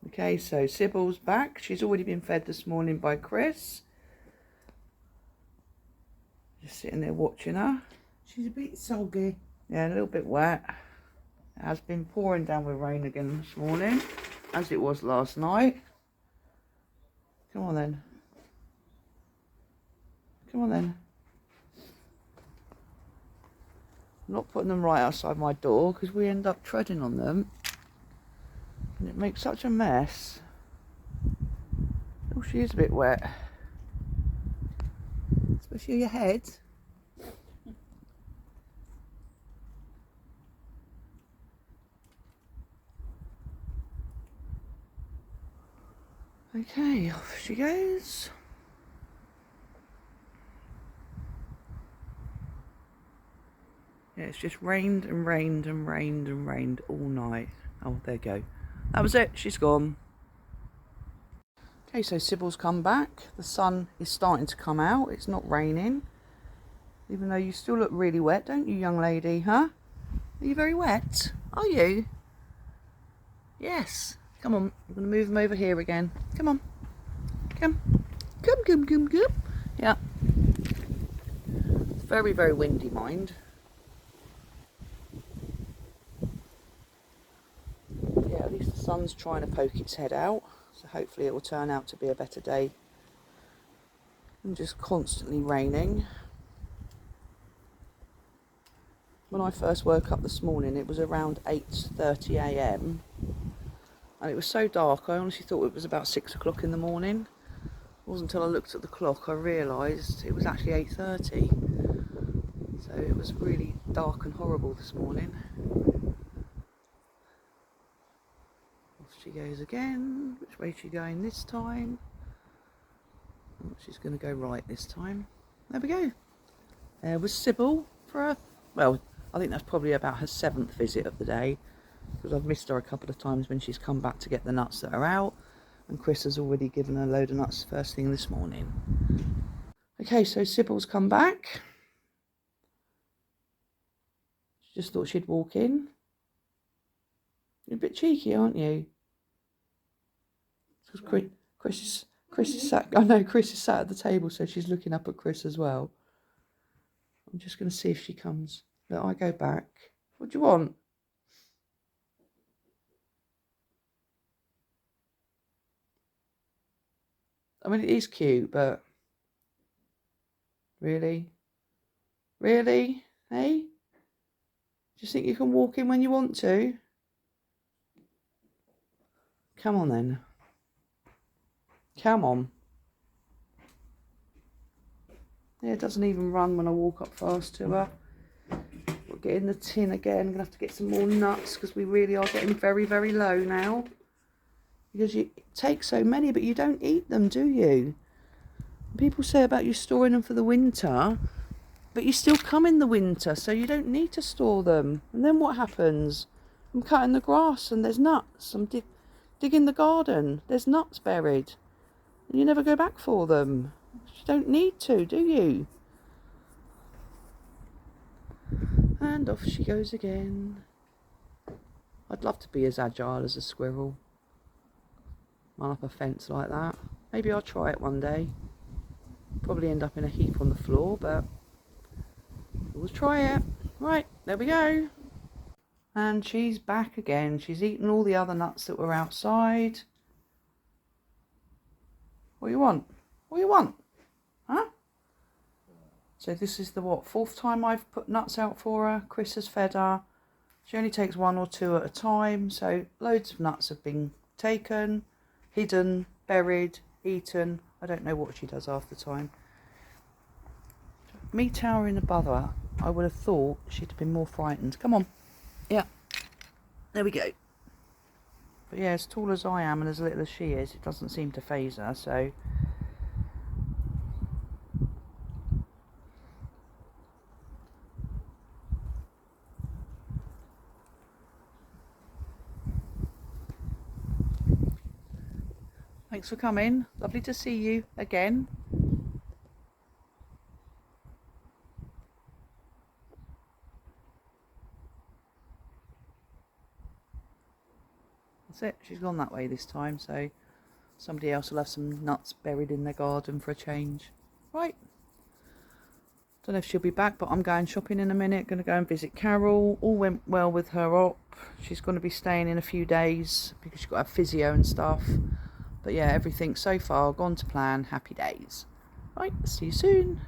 Okay, so Cybil's back. She's already been fed this morning by Chris. Just sitting there watching her. She's a bit soggy. Yeah, a little bit wet. It has been pouring down with rain again this morning, as it was last night. Come on then. Come on then. I'm not putting them right outside my door because we end up treading on them. And it makes such a mess. Oh, she is a bit wet. Especially your head. Okay, off she goes. Yeah, it's just rained and rained and rained and rained all night. Oh, there you go. That was it. She's gone. Okay, so Cybil's come back. The sun is starting to come out. It's not raining. Even though you still look really wet, don't you, young lady, huh? Are you very wet? Are you? Yes. Come on. I'm going to move them over here again. Come on. Come. Come, come, come, come. Yeah. It's very, very windy, mind. Yeah, at least the sun's trying to poke its head out. So hopefully it will turn out to be a better day than just constantly raining. When I first woke up this morning, it was around 8:30 a.m. and it was so dark I honestly thought it was about 6 o'clock in the morning. It wasn't until I looked at the clock I realised it was actually 8:30. So it was really dark and horrible this morning. Off she goes again. Which way is she going this time? Oh, she's going to go right this time. There we go. There was Cybil for her. Well, I think that's probably about her 7th visit of the day, because I've missed her a couple of times when she's come back to get the nuts that are out, and Chris has already given her a load of nuts first thing this morning. Okay, so Cybil's come back. She just thought she'd walk in. You're a bit cheeky, aren't you? Because Chris is sat. I know Chris is sat at the table, so she's looking up at Chris as well. I'm just going to see if she comes. Look, I go back. What do you want? I mean, it is cute, but really? Really? Hey? Do you think you can walk in when you want to? Come on then. Come on. Yeah, it doesn't even run when I walk up fast to her. We'll get in the tin again. I'm going to have to get some more nuts because we really are getting very, very low now. Because you take so many, but you don't eat them, do you? People say about you storing them for the winter, but you still come in the winter, so you don't need to store them. And then what happens? I'm cutting the grass and there's nuts. I'm digging the garden. There's nuts buried. And you never go back for them. You don't need to, do you? And off she goes again. I'd love to be as agile as a squirrel. Run up a fence like that. Maybe I'll try it one day. Probably end up in a heap on the floor, but we'll try it. Right, there we go. And she's back again. She's eaten all the other nuts that were outside. What do you want? What do you want? Huh? So this is the, what, 4th time I've put nuts out for her. Chris has fed her. She only takes 1 or 2 at a time. So loads of nuts have been taken, hidden, buried, eaten. I don't know what she does half the time. Me towering above her, I would have thought she'd have been more frightened. Come on. Yeah. There we go. But yeah, as tall as I am and as little as she is, it doesn't seem to faze her, so... Thanks for coming. Lovely to see you again. That's it. She's gone that way this time, so somebody else will have some nuts buried in their garden for a change. Right. Don't know if she'll be back, but I'm going shopping in a minute. Going to go and visit Carol. All went well with her op. She's going to be staying in a few days because she's got to have physio and stuff. But yeah, everything so far gone to plan. Happy days. Right, see you soon.